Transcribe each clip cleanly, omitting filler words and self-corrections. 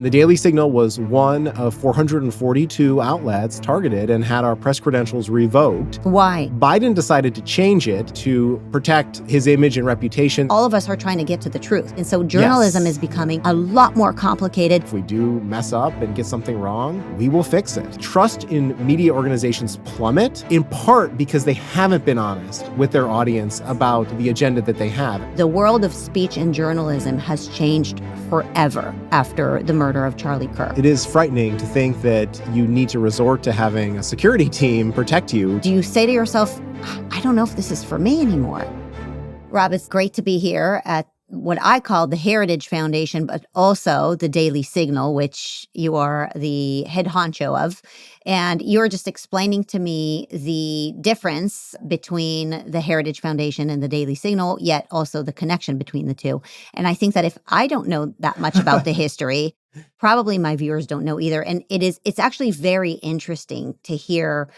The Daily Signal was one of 442 outlets targeted and had our press credentials revoked. Why? Biden decided to change it to protect his image and reputation. All of us are trying to get to the truth. And so journalism is becoming a lot more complicated. If we do mess up and get something wrong, we will fix it. Trust in media organizations plummet, in part because they haven't been honest with their audience about the agenda that they have. The world of speech and journalism has changed forever after the murder of Charlie Kirk. It is frightening to think that you need to resort to having a security team protect you. Do you say to yourself, I don't know if this is for me anymore? Rob, it's great to be here at what I call the Heritage Foundation, but also the Daily Signal, which you are the head honcho of. And you're just explaining to me the difference between the Heritage Foundation and the Daily Signal, yet also the connection between the two. And I think that if I don't know that much about the history, probably my viewers don't know either. And it's actually very interesting to hear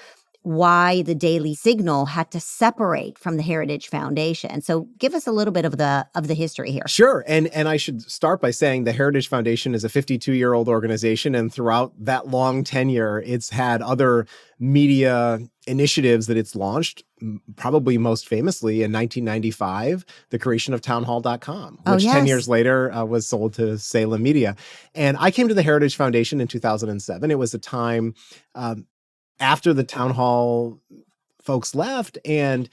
why the Daily Signal had to separate from the Heritage Foundation. So give us a little bit of the history here. Sure. And I should start by saying the Heritage Foundation is a 52-year-old organization, and throughout that long tenure, it's had other media initiatives that it's launched, probably most famously in 1995, the creation of townhall.com, which 10 years later was sold to Salem Media. And I came to the Heritage Foundation in 2007. It was a time after the Town Hall folks left, and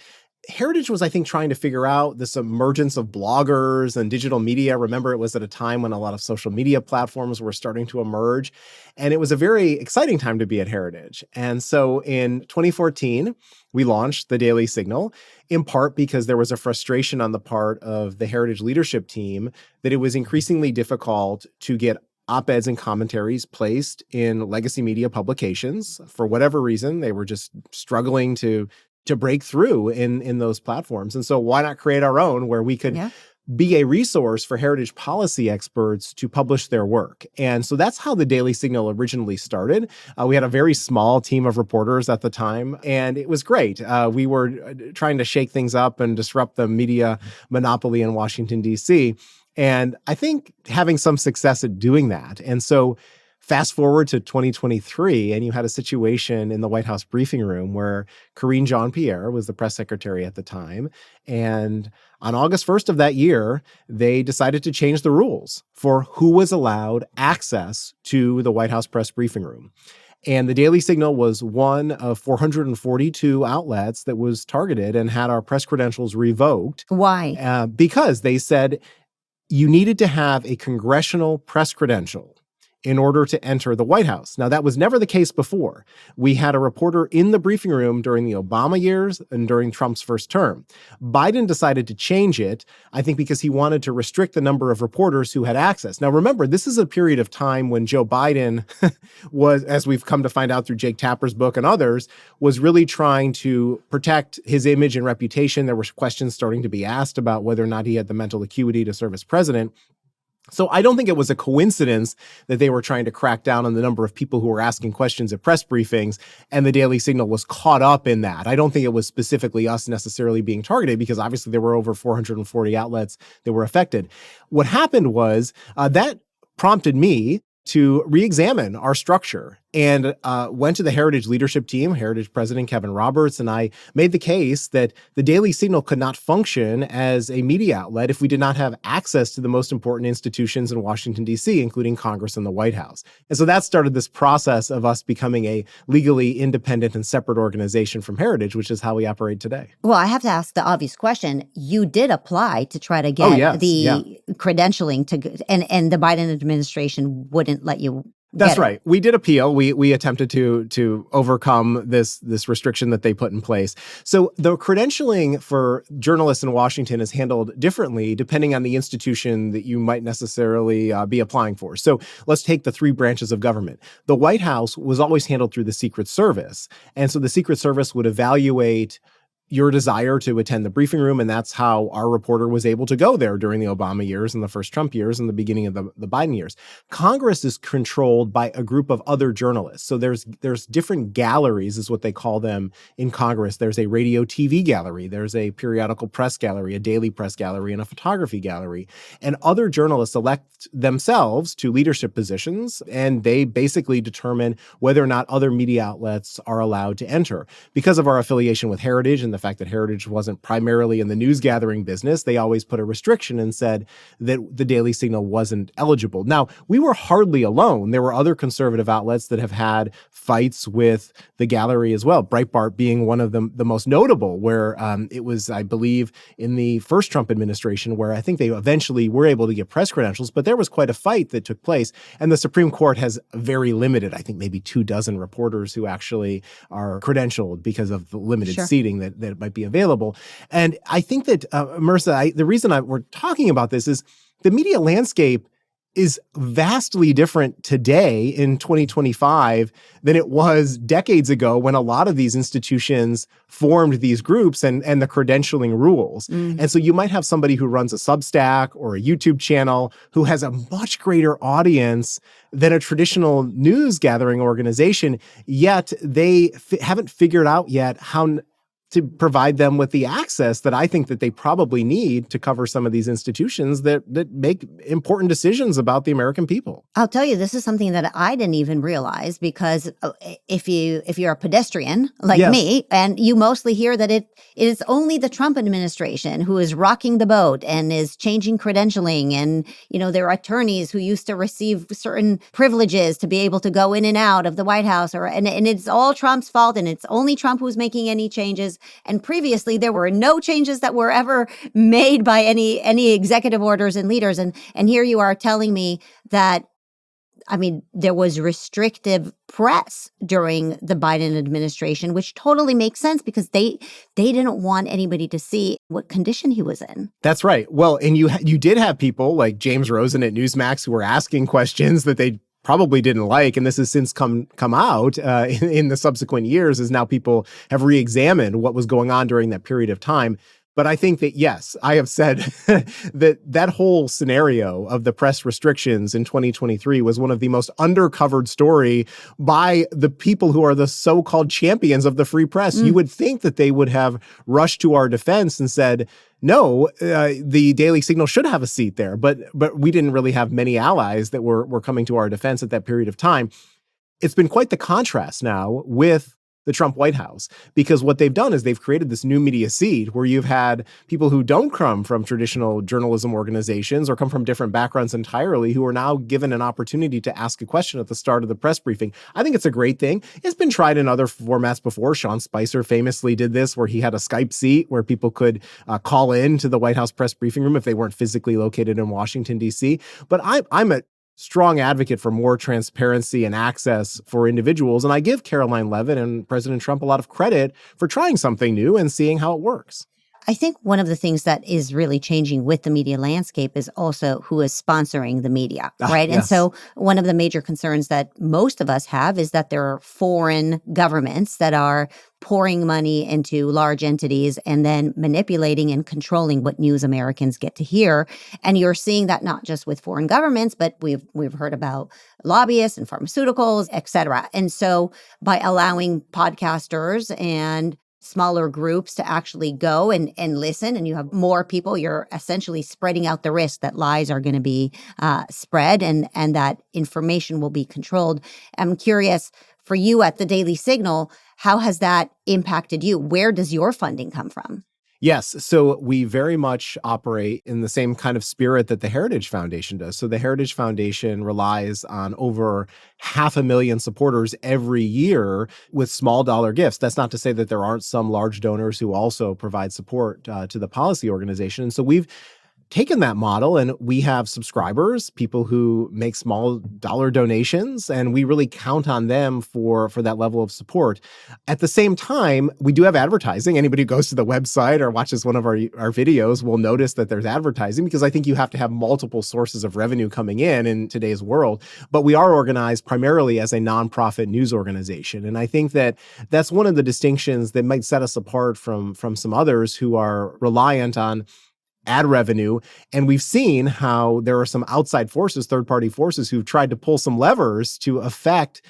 Heritage was, I think, trying to figure out this emergence of bloggers and digital media. Remember, it was at a time when a lot of social media platforms were starting to emerge, and it was a very exciting time to be at Heritage. And so in 2014, we launched the Daily Signal, in part because there was a frustration on the part of the Heritage leadership team that it was increasingly difficult to get op-eds and commentaries placed in legacy media publications. For whatever reason, they were just struggling to break through in those platforms. And so why not create our own where we could be a resource for heritage policy experts to publish their work? And so that's how the Daily Signal originally started. We had a very small team of reporters at the time, and it was great. We were trying to shake things up and disrupt the media monopoly in Washington, D.C., and I think having some success at doing that. And so fast forward to 2023, and you had a situation in the White House briefing room where Karine Jean-Pierre was the press secretary at the time. And on August 1st of that year, they decided to change the rules for who was allowed access to the White House press briefing room. And the Daily Signal was one of 442 outlets that was targeted and had our press credentials revoked. Why? Because they said you needed to have a congressional press credential in order to enter the White House. Now, that was never the case before. We had a reporter in the briefing room during the Obama years and during Trump's first term. Biden decided to change it, I think because he wanted to restrict the number of reporters who had access. Now, remember, this is a period of time when Joe Biden was, as we've come to find out through Jake Tapper's book and others, was really trying to protect his image and reputation. There were questions starting to be asked about whether or not he had the mental acuity to serve as president. So I don't think it was a coincidence that they were trying to crack down on the number of people who were asking questions at press briefings, and the Daily Signal was caught up in that. I don't think it was specifically us necessarily being targeted, because obviously there were over 440 outlets that were affected. What happened was that prompted me to re-examine our structure, and went to the Heritage leadership team, Heritage President Kevin Roberts, and I made the case that the Daily Signal could not function as a media outlet if we did not have access to the most important institutions in Washington, D.C., including Congress and the White House. And so that started this process of us becoming a legally independent and separate organization from Heritage, which is how we operate today. Well, I have to ask the obvious question. You did apply to try to get credentialing and the Biden administration wouldn't let you. That's right. We did appeal. We attempted to overcome this restriction that they put in place. So the credentialing for journalists in Washington is handled differently depending on the institution that you might necessarily be applying for. So let's take the three branches of government. The White House was always handled through the Secret Service. And so the Secret Service would evaluate your desire to attend the briefing room, and that's how our reporter was able to go there during the Obama years and the first Trump years and the beginning of the Biden years. Congress is controlled by a group of other journalists. So there's different galleries, is what they call them in Congress. There's a radio TV gallery, there's a periodical press gallery, a daily press gallery, and a photography gallery. And other journalists elect themselves to leadership positions, and they basically determine whether or not other media outlets are allowed to enter. Because of our affiliation with Heritage and the fact that Heritage wasn't primarily in the news gathering business, they always put a restriction and said that the Daily Signal wasn't eligible. Now, we were hardly alone. There were other conservative outlets that have had fights with the gallery as well, Breitbart being one of them, the most notable, where it was, I believe, in the first Trump administration, where I think they eventually were able to get press credentials, but there was quite a fight that took place. And the Supreme Court has very limited, I think maybe 24 reporters who actually are credentialed because of the limited seating that might be available. And I think that, Marissa, the reason we're talking about this is the media landscape is vastly different today in 2025 than it was decades ago when a lot of these institutions formed these groups and the credentialing rules. And so you might have somebody who runs a Substack or a YouTube channel who has a much greater audience than a traditional news gathering organization, yet they haven't figured out yet how to provide them with the access that I think that they probably need to cover some of these institutions that make important decisions about the American people. I'll tell you, this is something that I didn't even realize, because if you're a pedestrian like me, and you mostly hear that it is only the Trump administration who is rocking the boat and is changing credentialing, and there are attorneys who used to receive certain privileges to be able to go in and out of the White House, and it's all Trump's fault, and it's only Trump who's making any changes. And previously, there were no changes that were ever made by any executive orders and leaders. And here you are telling me that, there was restrictive press during the Biden administration, which totally makes sense because they didn't want anybody to see what condition he was in. That's right. Well, and you did have people like James Rosen at Newsmax who were asking questions that they probably didn't like, and this has since come out in the subsequent years as now people have re-examined what was going on during that period of time. But I think that, yes, I have said that whole scenario of the press restrictions in 2023 was one of the most undercovered story by the people who are the so-called champions of the free press. You would think that they would have rushed to our defense and said, no, the Daily Signal should have a seat there. But we didn't really have many allies that were coming to our defense at that period of time. It's been quite the contrast now with the Trump White House, because what they've done is they've created this new media seat where you've had people who don't come from traditional journalism organizations or come from different backgrounds entirely who are now given an opportunity to ask a question at the start of the press briefing. I think it's a great thing. It's been tried in other formats before. Sean Spicer famously did this, where he had a Skype seat where people could call in to the White House press briefing room if they weren't physically located in Washington, D.C. But I'm a strong advocate for more transparency and access for individuals. And I give Caroline Leavitt and President Trump a lot of credit for trying something new and seeing how it works. I think one of the things that is really changing with the media landscape is also who is sponsoring the media, right? Yes. And so one of the major concerns that most of us have is that there are foreign governments that are pouring money into large entities and then manipulating and controlling what news Americans get to hear. And you're seeing that not just with foreign governments, but we've heard about lobbyists and pharmaceuticals, et cetera. And so by allowing podcasters and smaller groups to actually go and listen, and you have more people, you're essentially spreading out the risk that lies are going to be spread and that information will be controlled. I'm curious, for you at the Daily Signal, how has that impacted you? Where does your funding come from? Yes. So we very much operate in the same kind of spirit that the Heritage Foundation does. So the Heritage Foundation relies on over 500,000 supporters every year with small dollar gifts. That's not to say that there aren't some large donors who also provide support to the policy organization. And so we've taken that model and we have subscribers, people who make small dollar donations, and we really count on them for that level of support. At the same time, we do have advertising. Anybody who goes to the website or watches one of our videos will notice that there's advertising, because I think you have to have multiple sources of revenue coming in today's world. But we are organized primarily as a nonprofit news organization. And I think that that's one of the distinctions that might set us apart from some others who are reliant on ad revenue. And we've seen how there are some outside forces, third-party forces, who've tried to pull some levers to affect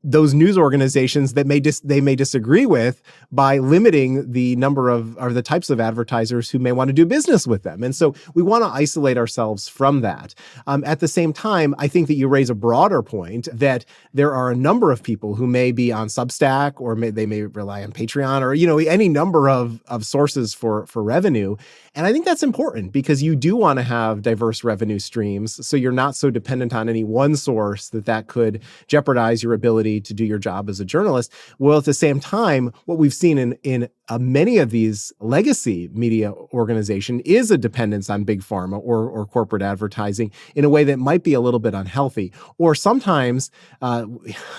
those news organizations that they may disagree with by limiting the number of or the types of advertisers who may want to do business with them. And so we want to isolate ourselves from that. At the same time, I think that you raise a broader point that there are a number of people who may be on Substack, or they may rely on Patreon, or any number of sources for revenue. And I think that's important, because you do want to have diverse revenue streams, so you're not so dependent on any one source that could jeopardize your ability to do your job as a journalist. Well, at the same time, what we've seen in many of these legacy media organizations is a dependence on big pharma or corporate advertising in a way that might be a little bit unhealthy. Or sometimes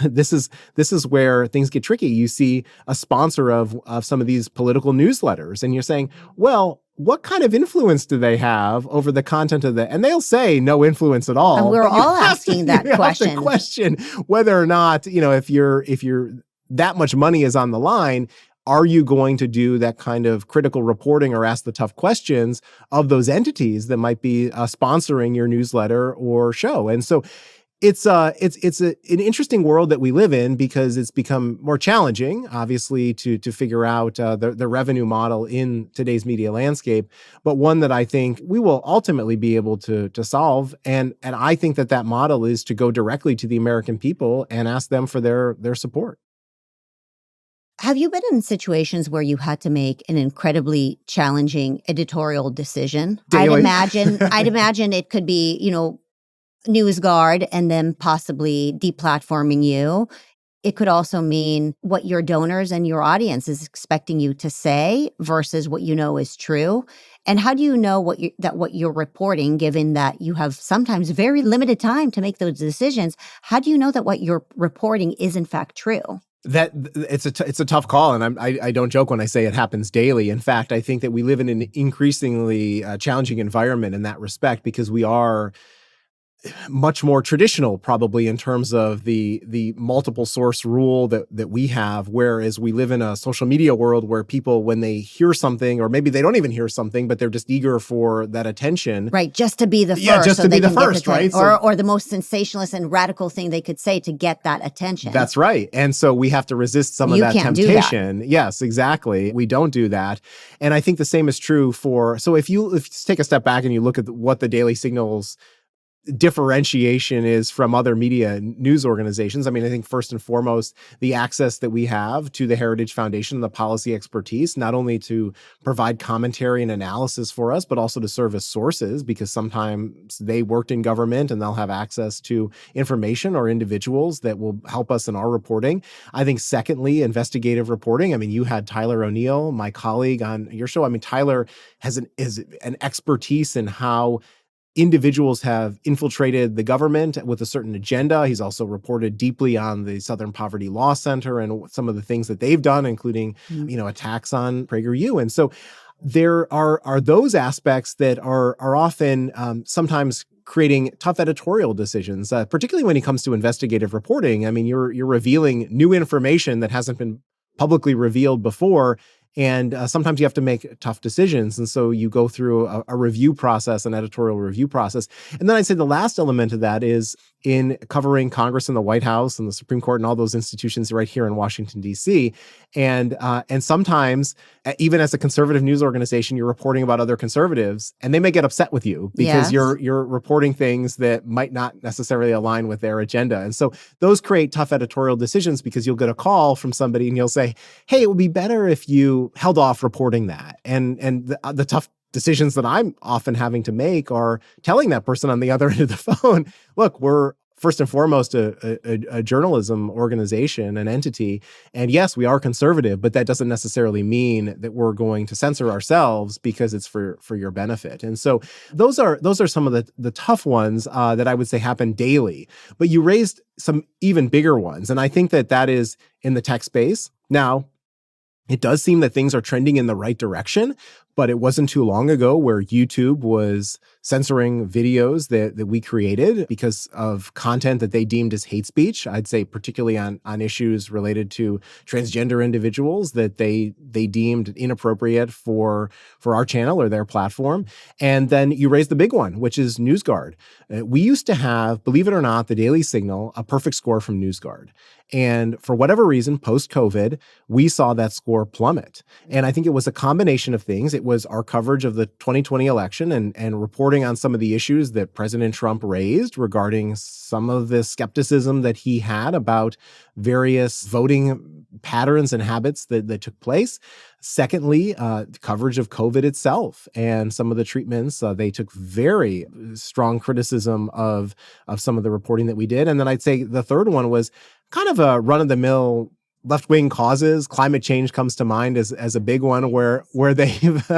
this is where things get tricky. You see a sponsor of some of these political newsletters, and you're saying, well, what kind of influence do they have over the content of that? And they'll say no influence at all. And we're all asking that question. You have to question whether or not, if you're that much money is on the line, are you going to do that kind of critical reporting or ask the tough questions of those entities that might be sponsoring your newsletter or show? And so it's an interesting world that we live in, because it's become more challenging, obviously, to figure out the revenue model in today's media landscape, but one that I think we will ultimately be able to solve. And I think that model is to go directly to the American people and ask them for their support. Have you been in situations where you had to make an incredibly challenging editorial decision? Daily. I'd imagine it could be, NewsGuard and then possibly deplatforming you. It could also mean what your donors and your audience is expecting you to say versus what you know is true. And how do you know what you're reporting, given that you have sometimes very limited time to make those decisions? How do you know that what you're reporting is in fact true? That it's a tough call, and I don't joke when I say it happens daily. In fact, I think that we live in an increasingly challenging environment in that respect, because we are much more traditional, probably, in terms of the multiple source rule that we have, whereas we live in a social media world where people, when they hear something, or maybe they don't even hear something, but they're just eager for that attention. Right, just to be the first. Yeah, just to be the first, right? Or the most sensationalist and radical thing they could say to get that attention. That's right. And so we have to resist some of that temptation. Yes, exactly. We don't do that. And I think the same is true so if you take a step back and you look at what the Daily Signal's differentiation is from other media news organizations. I mean, I think first and foremost, the access that we have to the Heritage Foundation, the policy expertise, not only to provide commentary and analysis for us, but also to serve as sources, because sometimes they worked in government and they'll have access to information or individuals that will help us in our reporting. I think secondly, investigative reporting. I mean, you had Tyler O'Neill, my colleague, on your show. I mean, Tyler is an expertise in how individuals have infiltrated the government with a certain agenda. He's also reported deeply on the Southern Poverty Law Center and some of the things that they've done, including, attacks on PragerU. And so there are those aspects that are often sometimes creating tough editorial decisions, particularly when it comes to investigative reporting. I mean, you're revealing new information that hasn't been publicly revealed before. And sometimes you have to make tough decisions. And so you go through a review process, an editorial review process. And then I'd say the last element of that is in covering Congress and the White House and the Supreme Court and all those institutions right here in Washington, D.C. And sometimes, even as a conservative news organization, you're reporting about other conservatives, and they may get upset with you because you're reporting things that might not necessarily align with their agenda. And so those create tough editorial decisions, because you'll get a call from somebody and you'll say, hey, it would be better if you held off reporting that. And the tough decisions that I'm often having to make are telling that person on the other end of the phone, look, we're first and foremost a journalism organization, an entity. And yes, we are conservative, but that doesn't necessarily mean that we're going to censor ourselves because it's for your benefit. And so those are some of the tough ones that I would say happen daily. But you raised some even bigger ones. And I think that is in the tech space. Now, it does seem that things are trending in the right direction, but it wasn't too long ago where YouTube was censoring videos that we created because of content that they deemed as hate speech. I'd say particularly on issues related to transgender individuals that they deemed inappropriate for our channel or their platform. And then you raised the big one, which is NewsGuard. We used to have, believe it or not, the Daily Signal, a perfect score from NewsGuard. And for whatever reason, post-COVID, we saw that score plummet. And I think it was a combination of things. It was our coverage of the 2020 election and reporting on some of the issues that President Trump raised regarding some of the skepticism that he had about various voting patterns and habits that took place. Secondly, coverage of COVID itself and some of the treatments. They took very strong criticism of some of the reporting that we did. And then I'd say the third one was kind of a run-of-the-mill left-wing causes. Climate change comes to mind as a big one where they've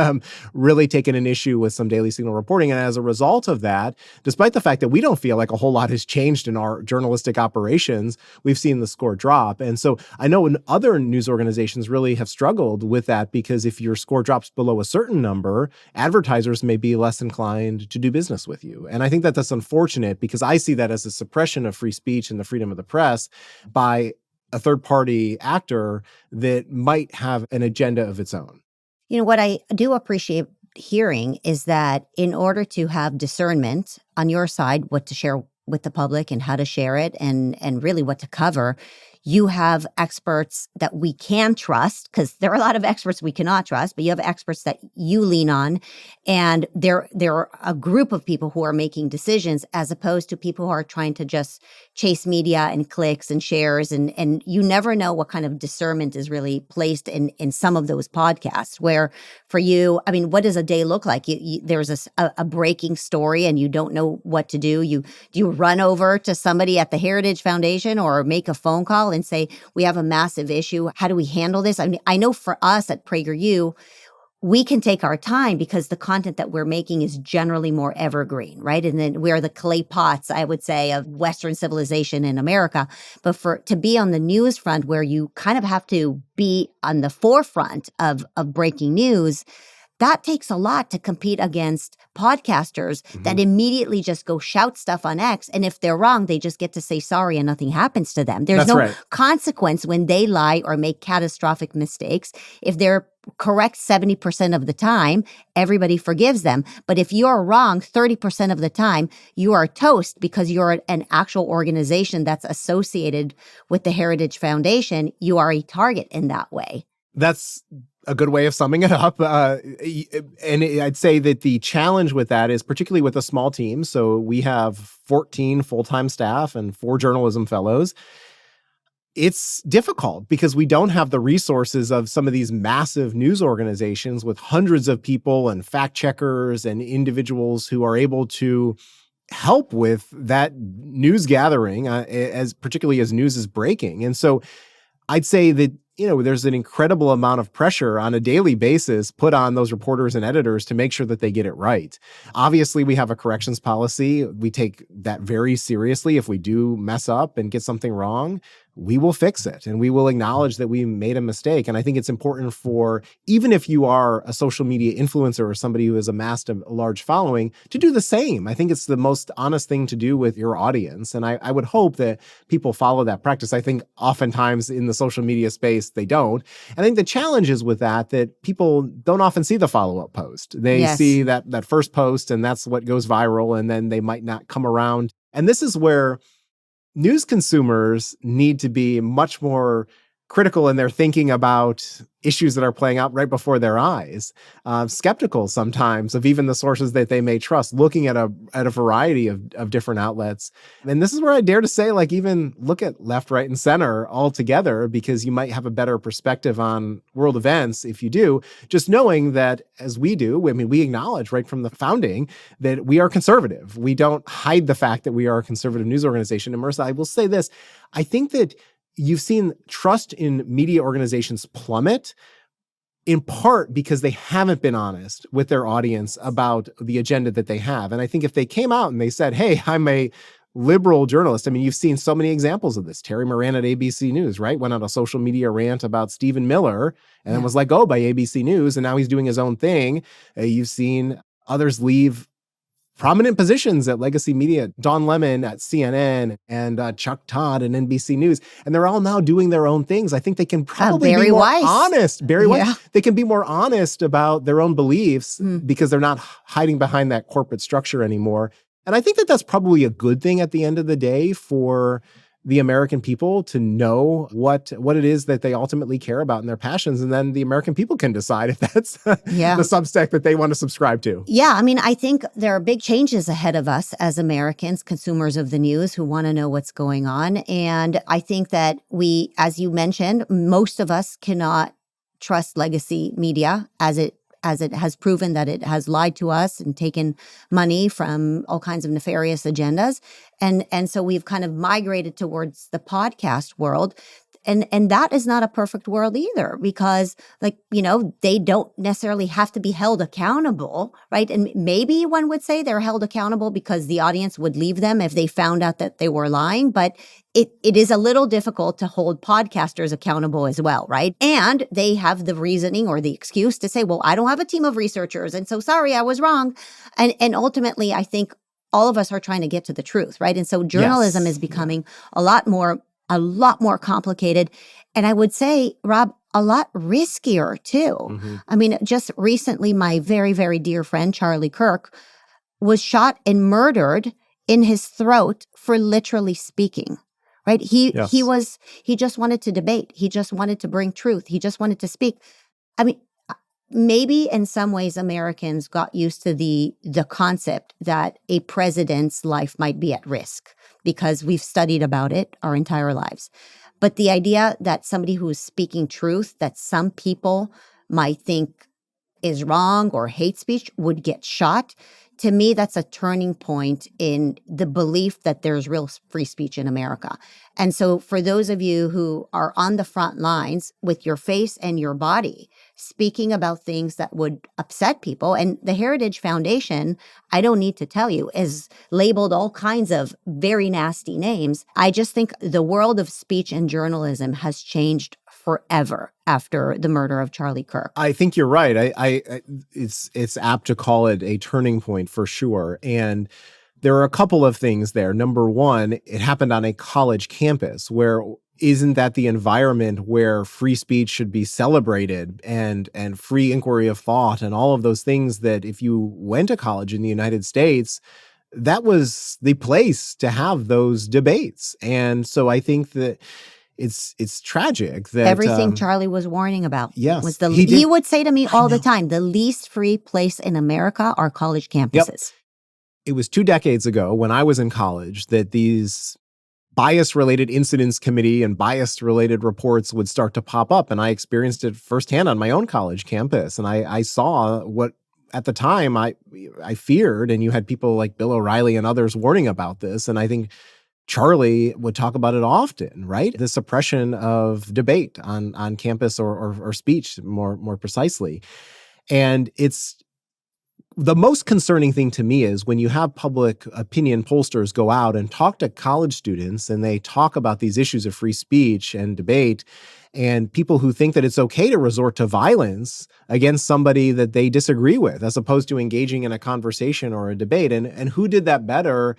really taken an issue with some Daily Signal reporting. And as a result of that, despite the fact that we don't feel like a whole lot has changed in our journalistic operations, we've seen the score drop. And so I know other news organizations really have struggled with that because if your score drops below a certain number, advertisers may be less inclined to do business with you. And I think that that's unfortunate because I see that as a suppression of free speech and the freedom of the press by a third-party actor that might have an agenda of its own. You know, what I do appreciate hearing is that in order to have discernment on your side, what to share with the public and how to share it and really what to cover, you have experts that we can trust, because there are a lot of experts we cannot trust, but you have experts that you lean on. And there are a group of people who are making decisions as opposed to people who are trying to just chase media and clicks and shares. And you never know what kind of discernment is really placed in some of those podcasts where for you, I mean, what does a day look like? There's a breaking story and you don't know what to do. Do you run over to somebody at the Heritage Foundation or make a phone call and say, we have a massive issue. How do we handle this? I mean, I know for us at PragerU, we can take our time because the content that we're making is generally more evergreen, right? And then we're the clay pots, I would say, of Western civilization in America. But to be on the news front where you kind of have to be on the forefront of breaking news, that takes a lot to compete against podcasters that immediately just go shout stuff on X. And if they're wrong, they just get to say sorry and nothing happens to them. There's no consequence when they lie or make catastrophic mistakes. If they're correct 70% of the time, everybody forgives them. But if you're wrong 30% of the time, you are toast because you're an actual organization that's associated with the Heritage Foundation. You are a target in that way. That's a good way of summing it up. And I'd say that the challenge with that is particularly with a small team. So we have 14 full-time staff and 4 journalism fellows. It's difficult because we don't have the resources of some of these massive news organizations with hundreds of people and fact checkers and individuals who are able to help with that news gathering, particularly as news is breaking. And so I'd say that there's an incredible amount of pressure on a daily basis put on those reporters and editors to make sure that they get it right. Obviously, we have a corrections policy. We take that very seriously. If we do mess up and get something wrong, we will fix it and we will acknowledge that we made a mistake. And I think it's important for, even if you are a social media influencer or somebody who has amassed a large following, to do the same. I think it's the most honest thing to do with your audience. And I would hope that people follow that practice. I think oftentimes in the social media space, they don't. I think the challenge is with that people don't often see the follow-up post. They see that first post and that's what goes viral, and then they might not come around. And this is where news consumers need to be much more critical in their thinking about issues that are playing out right before their eyes, skeptical sometimes of even the sources that they may trust, looking at a variety of different outlets. And this is where I dare to say, like, even look at left, right, and center all together, because you might have a better perspective on world events if you do, just knowing that, as we do, I mean, we acknowledge right from the founding that we are conservative. We don't hide the fact that we are a conservative news organization. And Marissa, I will say this, I think that you've seen trust in media organizations plummet, in part because they haven't been honest with their audience about the agenda that they have. And I think if they came out and they said, hey, I'm a liberal journalist. I mean, you've seen so many examples of this. Terry Moran at ABC News, right? Went on a social media rant about Stephen Miller and then was let go by ABC News. And now he's doing his own thing. You've seen others leave prominent positions at legacy media, Don Lemon at CNN and Chuck Todd at NBC News. And they're all now doing their own things. I think they can probably be more honest. Barry Weiss. They can be more honest about their own beliefs because they're not hiding behind that corporate structure anymore. And I think that that's probably a good thing at the end of the day for the American people to know what it is that they ultimately care about and their passions. And then the American people can decide if that's the Substack that they want to subscribe to. Yeah. I mean, I think there are big changes ahead of us as Americans, consumers of the news who want to know what's going on. And I think that we, as you mentioned, most of us cannot trust legacy media as it has proven that it has lied to us and taken money from all kinds of nefarious agendas. And so we've kind of migrated towards the podcast world. And that is not a perfect world either, because, like, you know, they don't necessarily have to be held accountable, right? And maybe one would say they're held accountable because the audience would leave them if they found out that they were lying. But it is a little difficult to hold podcasters accountable as well, right? And they have the reasoning or the excuse to say, well, I don't have a team of researchers, and so sorry, I was wrong. And ultimately, I think all of us are trying to get to the truth, right? And so journalism is becoming a lot more complicated. And I would say, Rob, a lot riskier too. Mm-hmm. I mean, just recently, my very, very dear friend, Charlie Kirk, was shot and murdered in his throat for literally speaking, right? He just wanted to debate. He just wanted to bring truth. He just wanted to speak. I mean, maybe in some ways Americans got used to the concept that a president's life might be at risk because we've studied about it our entire lives. But the idea that somebody who is speaking truth that some people might think is wrong or hate speech would get shot, to me, that's a turning point in the belief that there's real free speech in America. And so for those of you who are on the front lines with your face and your body, speaking about things that would upset people, and the Heritage Foundation, I don't need to tell you, is labeled all kinds of very nasty names. I just think the world of speech and journalism has changed forever after the murder of Charlie Kirk. I think you're right. It's apt to call it a turning point for sure. And there are a couple of things there. Number one, it happened on a college campus where isn't that the environment where free speech should be celebrated and free inquiry of thought and all of those things that if you went to college in the United States, that was the place to have those debates. And so I think that it's tragic that everything Charlie was warning about. Yes, was he would say to me all the time, the least free place in America are college campuses. Yep. It was 2 decades ago when I was in college that these bias-related incidents committee and bias-related reports would start to pop up. And I experienced it firsthand on my own college campus. And I saw what at the time I feared, and you had people like Bill O'Reilly and others warning about this. And I think Charlie would talk about it often, right? The suppression of debate on campus or speech more precisely. And it's the most concerning thing to me is when you have public opinion pollsters go out and talk to college students and they talk about these issues of free speech and debate, and people who think that it's okay to resort to violence against somebody that they disagree with, as opposed to engaging in a conversation or a debate. And who did that better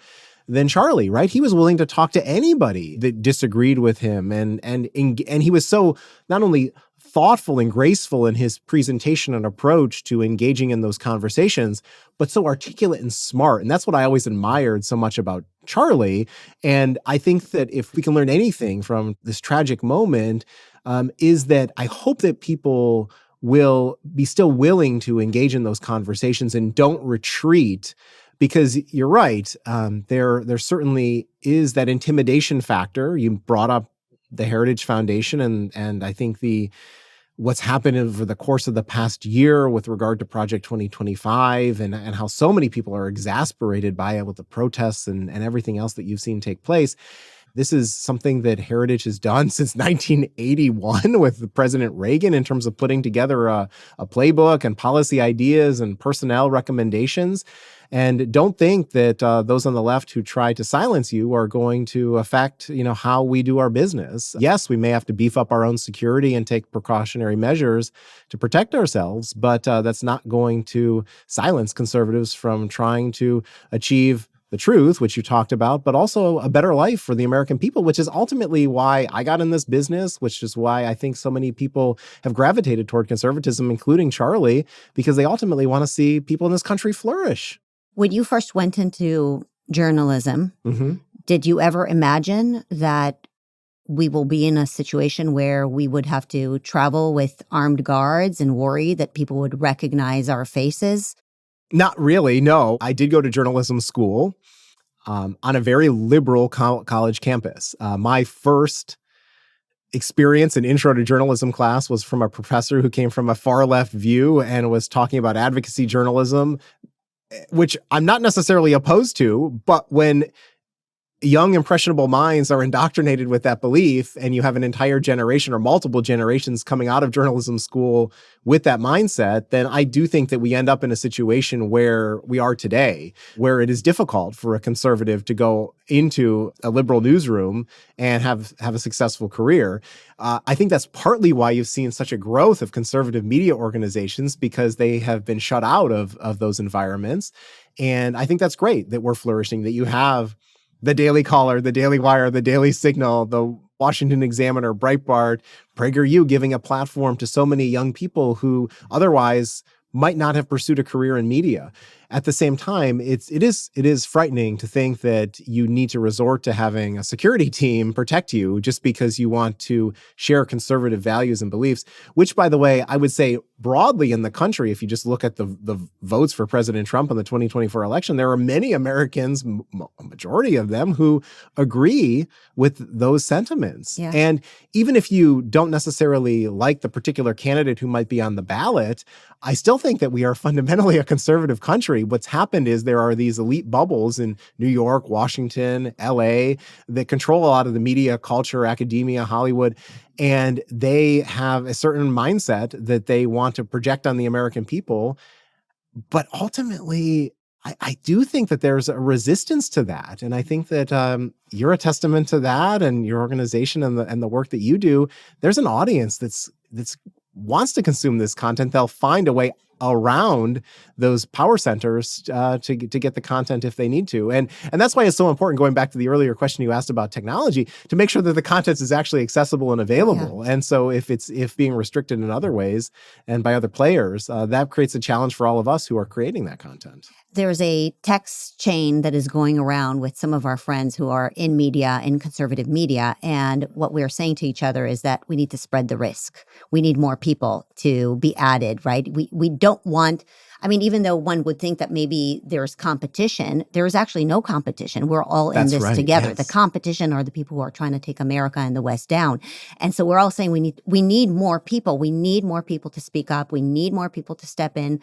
than Charlie, right? He was willing to talk to anybody that disagreed with him. And he was so not only thoughtful and graceful in his presentation and approach to engaging in those conversations, but so articulate and smart. And that's what I always admired so much about Charlie. And I think that if we can learn anything from this tragic moment, is that I hope that people will be still willing to engage in those conversations and don't retreat, because you're right. There certainly is that intimidation factor. You brought up the Heritage Foundation, and I think what's happened over the course of the past year with regard to Project 2025 and how so many people are exasperated by it with the protests and everything else that you've seen take place. This is something that Heritage has done since 1981 with President Reagan in terms of putting together a playbook and policy ideas and personnel recommendations. And don't think that those on the left who try to silence you are going to affect, how we do our business. Yes, we may have to beef up our own security and take precautionary measures to protect ourselves, but that's not going to silence conservatives from trying to achieve the truth, which you talked about, but also a better life for the American people, which is ultimately why I got in this business, which is why I think so many people have gravitated toward conservatism, including Charlie, because they ultimately want to see people in this country flourish. When you first went into journalism, did you ever imagine that we will be in a situation where we would have to travel with armed guards and worry that people would recognize our faces? Not really, no. I did go to journalism school on a very liberal college campus. My first experience in intro to journalism class was from a professor who came from a far left view and was talking about advocacy journalism, which I'm not necessarily opposed to, but when young, impressionable minds are indoctrinated with that belief, and you have an entire generation or multiple generations coming out of journalism school with that mindset, then I do think that we end up in a situation where we are today, where it is difficult for a conservative to go into a liberal newsroom and have a successful career. I think that's partly why you've seen such a growth of conservative media organizations, because they have been shut out of those environments. And I think that's great that we're flourishing, that you have the Daily Caller, the Daily Wire, the Daily Signal, the Washington Examiner, Breitbart, PragerU, giving a platform to so many young people who otherwise might not have pursued a career in media. At the same time, it is frightening to think that you need to resort to having a security team protect you just because you want to share conservative values and beliefs, which, by the way, I would say broadly in the country, if you just look at the votes for President Trump in the 2024 election, there are many Americans, a majority of them, who agree with those sentiments. Yeah. And even if you don't necessarily like the particular candidate who might be on the ballot, I still think that we are fundamentally a conservative country. What's happened is there are these elite bubbles in New York, Washington, LA that control a lot of the media, culture, academia, Hollywood, and they have a certain mindset that they want to project on the American people. But ultimately, I do think that there's a resistance to that. And I think that you're a testament to that, and your organization and the work that you do. There's an audience that's wants to consume this content. They'll find a way around those power centers to get the content if they need to. And that's why it's so important, going back to the earlier question you asked about technology, to make sure that the content is actually accessible and available. Yeah. And so if being restricted in other ways and by other players, that creates a challenge for all of us who are creating that content. There's a text chain that is going around with some of our friends who are in media, in conservative media. And what we're saying to each other is that we need to spread the risk. We need more people to be added, right? We don't want, even though one would think that maybe there's competition, there is actually no competition. We're all in this together. Yes. The competition are the people who are trying to take America and the West down. And so we're all saying we need more people. We need more people to speak up. We need more people to step in.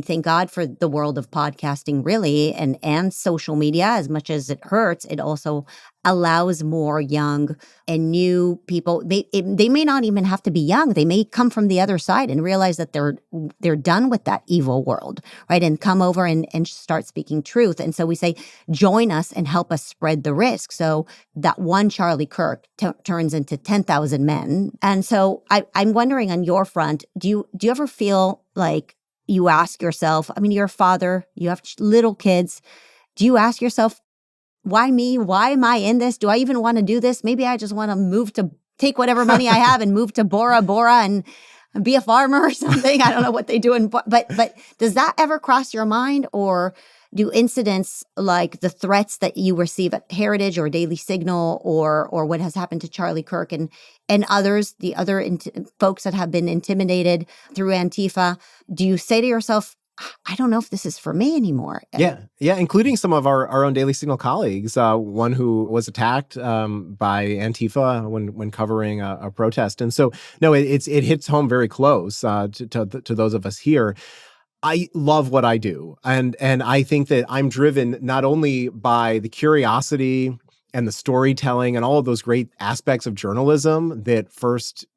Thank God for the world of podcasting, really, and social media. As much as it hurts, it also allows more young and new people. They may not even have to be young. They may come from the other side and realize that they're done with that evil world, right? And come over and start speaking truth. And so we say, join us and help us spread the risk. So that one Charlie Kirk turns into 10,000 men. And so I'm wondering, on your front, do you ever feel like you ask yourself, you're a father, you have little kids. Do you ask yourself, why me? Why am I in this? Do I even want to do this? Maybe I just want to take whatever money I have and move to Bora Bora and be a farmer or something. I don't know what they do. But does that ever cross your mind? Or do incidents like the threats that you receive at Heritage or Daily Signal or what has happened to Charlie Kirk and others, the other folks that have been intimidated through Antifa, do you say to yourself, I don't know if this is for me anymore? Yeah, including some of our own Daily Signal colleagues. One who was attacked by Antifa when covering a protest, and so no, it hits home very close to those of us here. I love what I do, and I think that I'm driven not only by the curiosity and the storytelling and all of those great aspects of journalism that first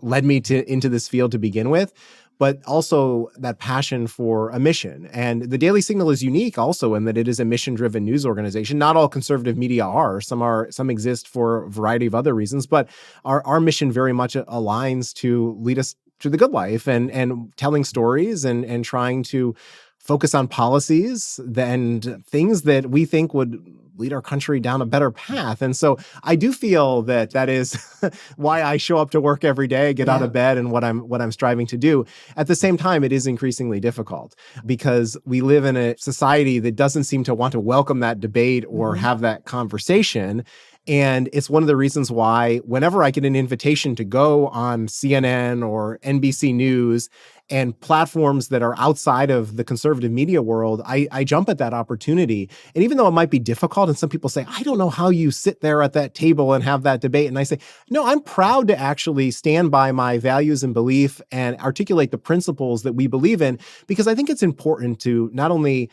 led me into this field to begin with, but also that passion for a mission. And the Daily Signal is unique also in that it is a mission-driven news organization. Not all conservative media are. Some exist for a variety of other reasons, but our mission very much aligns to lead us to the good life and telling stories and trying to focus on policies and things that we think would lead our country down a better path. And so I do feel that is why I show up to work every day, get out of bed, and what I'm striving to do. At the same time, it is increasingly difficult because we live in a society that doesn't seem to want to welcome that debate or have that conversation. And it's one of the reasons why whenever I get an invitation to go on CNN or NBC News and platforms that are outside of the conservative media world, I jump at that opportunity. And even though it might be difficult, and some people say, I don't know how you sit there at that table and have that debate. And I say, no, I'm proud to actually stand by my values and belief and articulate the principles that we believe in, because I think it's important to not only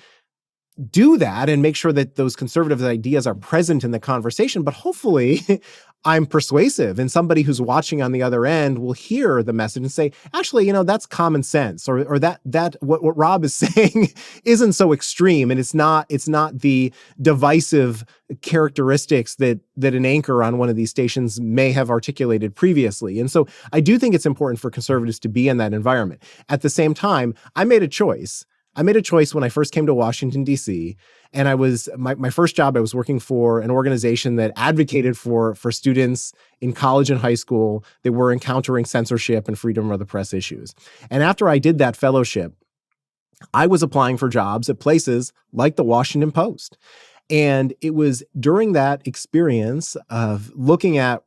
do that and make sure that those conservative ideas are present in the conversation, but hopefully I'm persuasive and somebody who's watching on the other end will hear the message and say, actually, that's common sense, or that what Rob is saying isn't so extreme, and it's not the divisive characteristics that an anchor on one of these stations may have articulated previously. And so I do think it's important for conservatives to be in that environment. At the same time, I made a choice when I first came to Washington, D.C., and I was my first job, I was working for an organization that advocated for students in college and high school that were encountering censorship and freedom of the press issues. And after I did that fellowship, I was applying for jobs at places like the Washington Post. And it was during that experience of looking at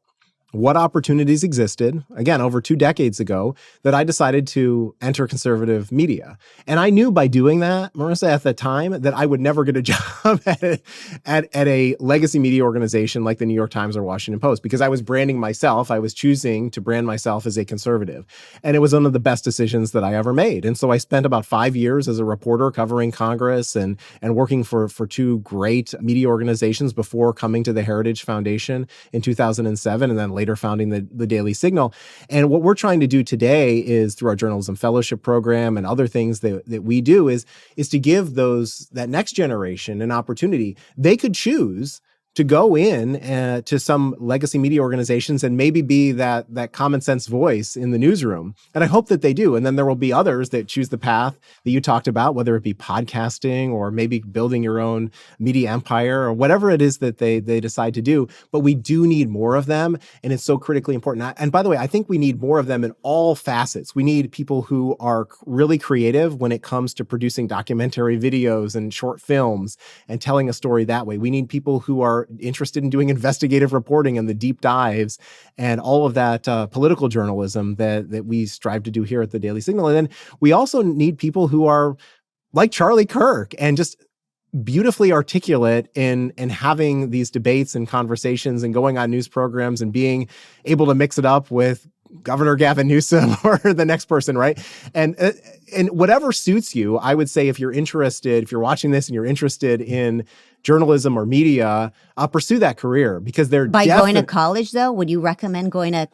what opportunities existed, again, over 2 decades ago, that I decided to enter conservative media. And I knew by doing that, Marissa, at the time, that I would never get a job at a legacy media organization like the New York Times or Washington Post, because I was branding myself. I was choosing to brand myself as a conservative. And it was one of the best decisions that I ever made. And so I spent about 5 years as a reporter covering Congress and working for 2 great media organizations before coming to the Heritage Foundation in 2007, and then later founding the Daily Signal. And what we're trying to do today is, through our journalism fellowship program and other things that we do, is to give that next generation an opportunity. They could choose to go in to some legacy media organizations and maybe be that common sense voice in the newsroom. And I hope that they do. And then there will be others that choose the path that you talked about, whether it be podcasting or maybe building your own media empire or whatever it is that they decide to do. But we do need more of them. And it's so critically important. And by the way, I think we need more of them in all facets. We need people who are really creative when it comes to producing documentary videos and short films and telling a story that way. We need people who are interested in doing investigative reporting and the deep dives and all of that political journalism that we strive to do here at the Daily Signal. And then we also need people who are like Charlie Kirk and just beautifully articulate in having these debates and conversations and going on news programs and being able to mix it up with Governor Gavin Newsom or the next person, right? And whatever suits you, I would say if you're watching this and you're interested in journalism or media, pursue that career, because they're going to college, though, would you recommend going to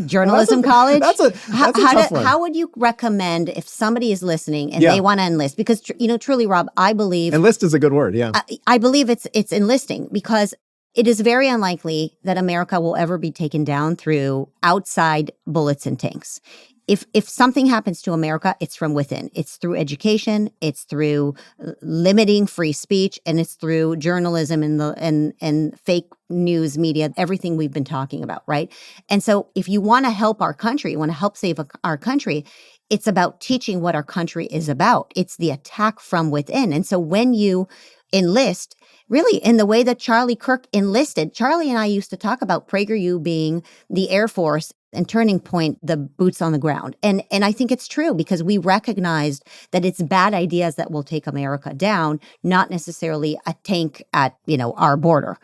journalism college? That's a tough one. How would you recommend if somebody is listening and they want to enlist? Because, truly, Rob, I believe... Enlist is a good word, yeah. I believe it's enlisting, because it is very unlikely that America will ever be taken down through outside bullets and tanks. If something happens to America, it's from within. It's through education, it's through limiting free speech, and it's through journalism and fake news media, everything we've been talking about, right? And so if you want to help our country, you want to help save our country, It's about teaching what our country is about. It's the attack from within. And so when you enlist, really in the way that Charlie Kirk enlisted, Charlie and I used to talk about PragerU being the Air Force and Turning Point, the boots on the ground. And I think it's true because we recognized that it's bad ideas that will take America down, not necessarily a tank at, our border.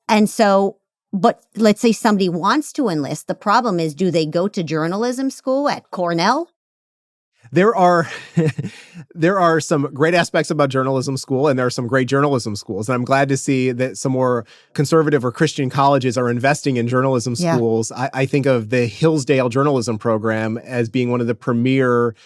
And so, but let's say somebody wants to enlist. The problem is, do they go to journalism school at Cornell? There are some great aspects about journalism school, and there are some great journalism schools. And I'm glad to see that some more conservative or Christian colleges are investing in journalism schools. I think of the Hillsdale Journalism Program as being one of the premier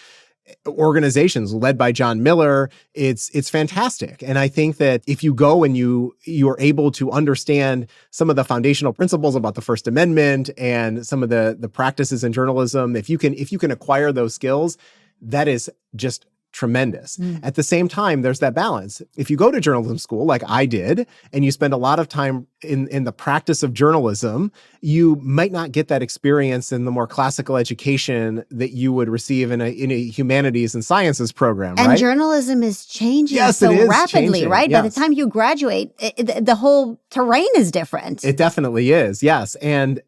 organizations led by John Miller. It's fantastic. And I think that if you go and you are able to understand some of the foundational principles about the First Amendment and some of the practices in journalism, if you can acquire those skills, that is just tremendous. At the same time, there's that balance. If you go to journalism school like I did, and you spend a lot of time in the practice of journalism, you might not get that experience in the more classical education that you would receive in a humanities and sciences program, and right? Journalism is changing Yes, it is rapidly, changing. right? Yes. By the time you graduate, the whole terrain is different. It definitely is, yes. And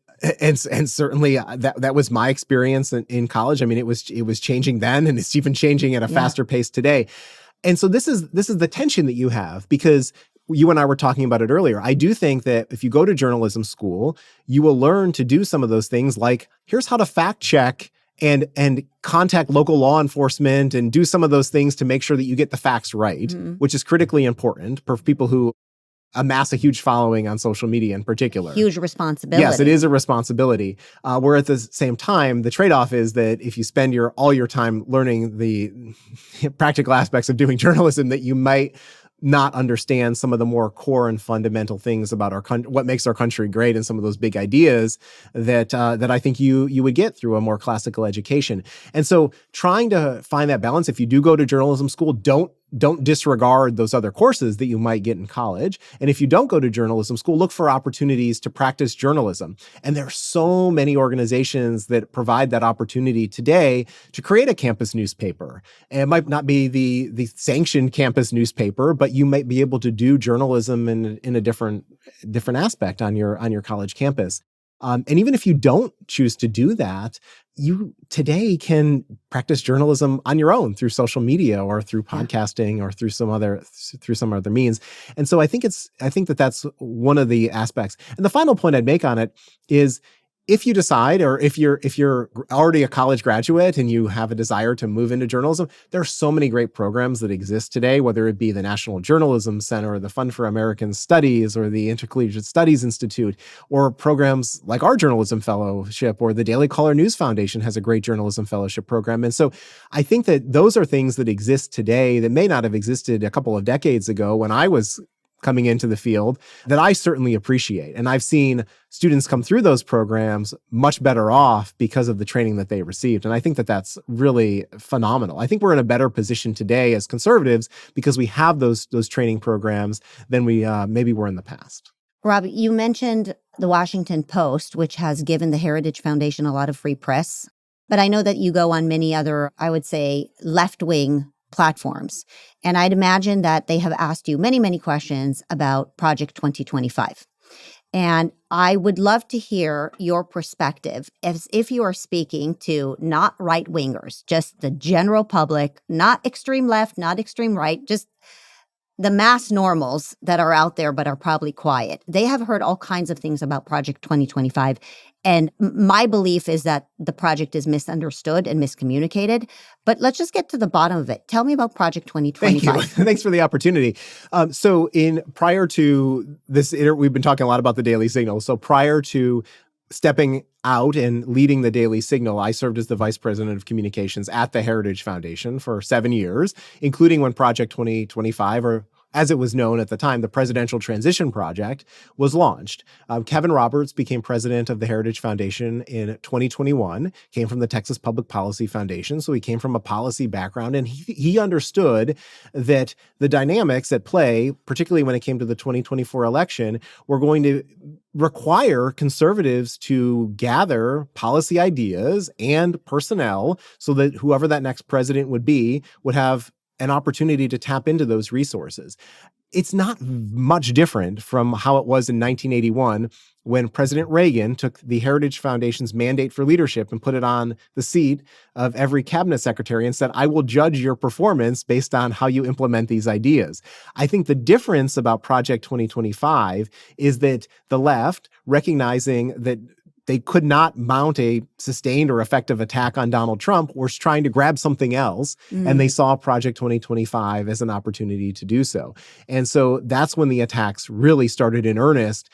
certainly that was my experience in college. I mean, it was changing then, and it's even changing at a faster pace today. And so this is the tension that you have, because you and I were talking about it earlier. I do think that if you go to journalism school, you will learn to do some of those things, like here's how to fact check and contact local law enforcement and do some of those things to make sure that you get the facts right, which is critically important for people who amass a huge following on social media in particular. Huge responsibility. Yes, it is a responsibility. Where at the same time, the trade-off is that if you spend all your time learning the practical aspects of doing journalism, that you might not understand some of the more core and fundamental things about our country, what makes our country great, and some of those big ideas that I think you would get through a more classical education. And so trying to find that balance, if you do go to journalism school, don't disregard those other courses that you might get in college. And if you don't go to journalism school, look for opportunities to practice journalism. And there are so many organizations that provide that opportunity today to create a campus newspaper. And it might not be the sanctioned campus newspaper, but you might be able to do journalism in a different aspect on your college campus. And even if you don't choose to do that, you today can practice journalism on your own through social media or through podcasting or through some other means. And so I think that's one of the aspects. And the final point I'd make on it is, if you decide, or if you're already a college graduate and you have a desire to move into journalism, there are so many great programs that exist today, whether it be the National Journalism Center, or the Fund for American Studies, or the Intercollegiate Studies Institute, or programs like our Journalism Fellowship, or the Daily Caller News Foundation has a great journalism fellowship program. And so I think that those are things that exist today that may not have existed a couple of decades ago when I was coming into the field, that I certainly appreciate. And I've seen students come through those programs much better off because of the training that they received. And I think that that's really phenomenal. I think we're in a better position today as conservatives because we have those training programs than we maybe were in the past. Rob, you mentioned the Washington Post, which has given the Heritage Foundation a lot of free press. But I know that you go on many other, I would say, left-wing platforms. And I'd imagine that they have asked you many, many questions about Project 2025. And I would love to hear your perspective as if you are speaking to not right-wingers, just the general public, not extreme left, not extreme right, just the mass normals that are out there but are probably quiet. They have heard all kinds of things about Project 2025. And my belief is that the project is misunderstood and miscommunicated. But let's just get to the bottom of it. Tell me about Project 2025. Thank you. Thanks for the opportunity. So prior to this, we've been talking a lot about the Daily Signal. So prior to stepping out and leading the Daily Signal, I served as the vice president of communications at the Heritage Foundation for 7 years, including when Project 2025, or as it was known at the time, the Presidential Transition Project, was launched. Kevin Roberts became president of the Heritage Foundation in 2021, came from the Texas Public Policy Foundation, so he came from a policy background, and he understood that the dynamics at play, particularly when it came to the 2024 election, were going to require conservatives to gather policy ideas and personnel so that whoever that next president would be would have an opportunity to tap into those resources. It's not much different from how it was in 1981 when President Reagan took the Heritage Foundation's mandate for leadership and put it on the seat of every cabinet secretary and said, I will judge your performance based on how you implement these ideas. I think the difference about Project 2025 is that the left, recognizing that they could not mount a sustained or effective attack on Donald Trump, was trying to grab something else. And they saw Project 2025 as an opportunity to do so. And so that's when the attacks really started in earnest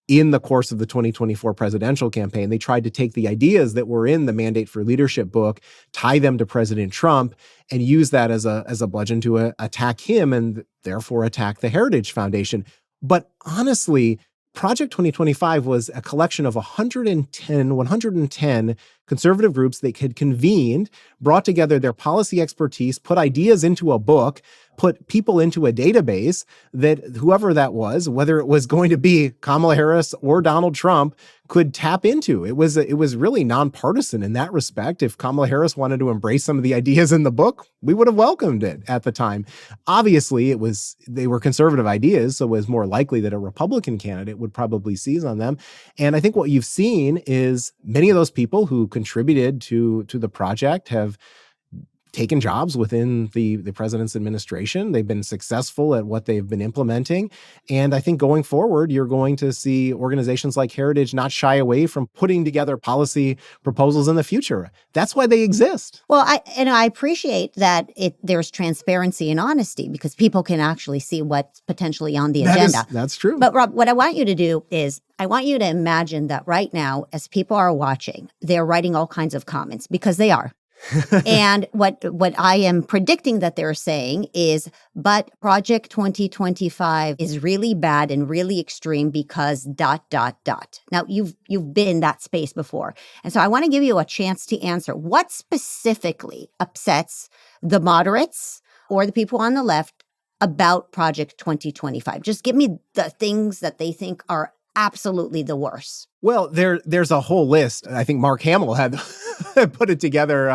in the course of the 2024 presidential campaign. They tried to take the ideas that were in the Mandate for Leadership book, tie them to President Trump, and use that as a bludgeon to attack him and therefore attack the Heritage Foundation. But honestly, Project 2025 was a collection of 110 conservative groups that had convened, brought together their policy expertise, put ideas into a book, put people into a database that whoever that was, whether it was going to be Kamala Harris or Donald Trump, could tap into. It was really nonpartisan in that respect. If Kamala Harris wanted to embrace some of the ideas in the book, we would have welcomed it at the time. Obviously, they were conservative ideas, so it was more likely that a Republican candidate would probably seize on them. And I think what you've seen is many of those people who contributed to the project have taken jobs within the president's administration. They've been successful at what they've been implementing. And I think going forward, you're going to see organizations like Heritage not shy away from putting together policy proposals in the future. That's why they exist. Well, I appreciate that there's transparency and honesty because people can actually see what's potentially on the agenda. That's true. But Rob, what I want you to do is I want you to imagine that right now, as people are watching, they're writing all kinds of comments because they are. And what I am predicting that they're saying is, but Project 2025 is really bad and really extreme because ... Now, you've been in that space before. And so I want to give you a chance to answer what specifically upsets the moderates or the people on the left about Project 2025. Just give me the things that they think are absolutely the worst. Well, there's a whole list. I think Mark Hamill had put it together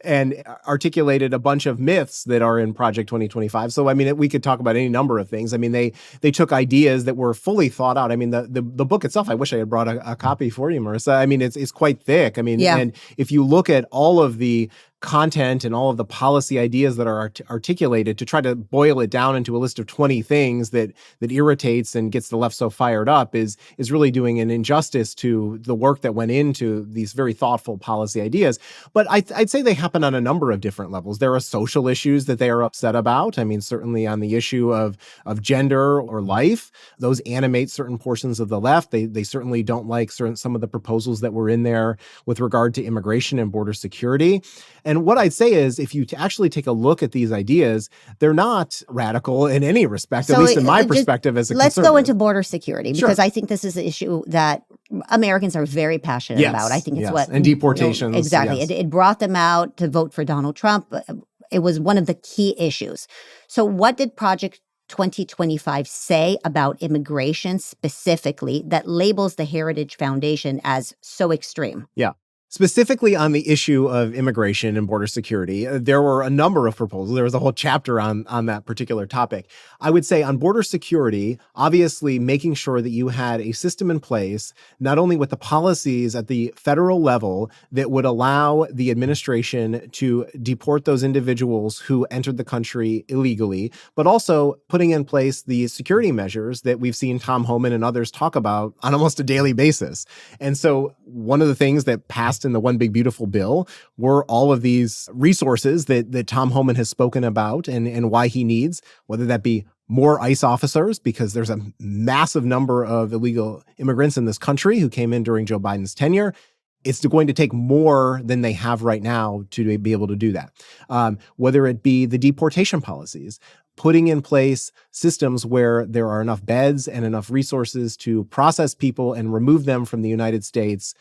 and articulated a bunch of myths that are in Project 2025. So, I mean, we could talk about any number of things. I mean, they took ideas that were fully thought out. I mean, the book itself, I wish I had brought a copy for you, Marissa. I mean, it's quite thick. I mean, and if you look at all of the content and all of the policy ideas that are articulated to try to boil it down into a list of 20 things that irritates and gets the left so fired up is really doing an injustice to the work that went into these very thoughtful policy ideas. But I'd say they happen on a number of different levels. There are social issues that they are upset about. I mean, certainly on the issue of gender or life, those animate certain portions of the left. They certainly don't like some of the proposals that were in there with regard to immigration and border security. And what I'd say is, if you actually take a look at these ideas, they're not radical in any respect, at least in my perspective as a conservative. Let's go into border security, because I think this is an issue that Americans are very passionate about. I think it's and deportations. Exactly. Yes. It brought them out to vote for Donald Trump. It was one of the key issues. So what did Project 2025 say about immigration specifically that labels the Heritage Foundation as so extreme? Yeah. Specifically on the issue of immigration and border security, there were a number of proposals. There was a whole chapter on that particular topic. I would say on border security, obviously making sure that you had a system in place, not only with the policies at the federal level that would allow the administration to deport those individuals who entered the country illegally, but also putting in place the security measures that we've seen Tom Homan and others talk about on almost a daily basis. And so one of the things that passed in the One Big Beautiful Bill were all of these resources that Tom Homan has spoken about and why he needs, whether that be more ICE officers, because there's a massive number of illegal immigrants in this country who came in during Joe Biden's tenure, it's going to take more than they have right now to be able to do that. Whether it be the deportation policies, putting in place systems where there are enough beds and enough resources to process people and remove them from the United States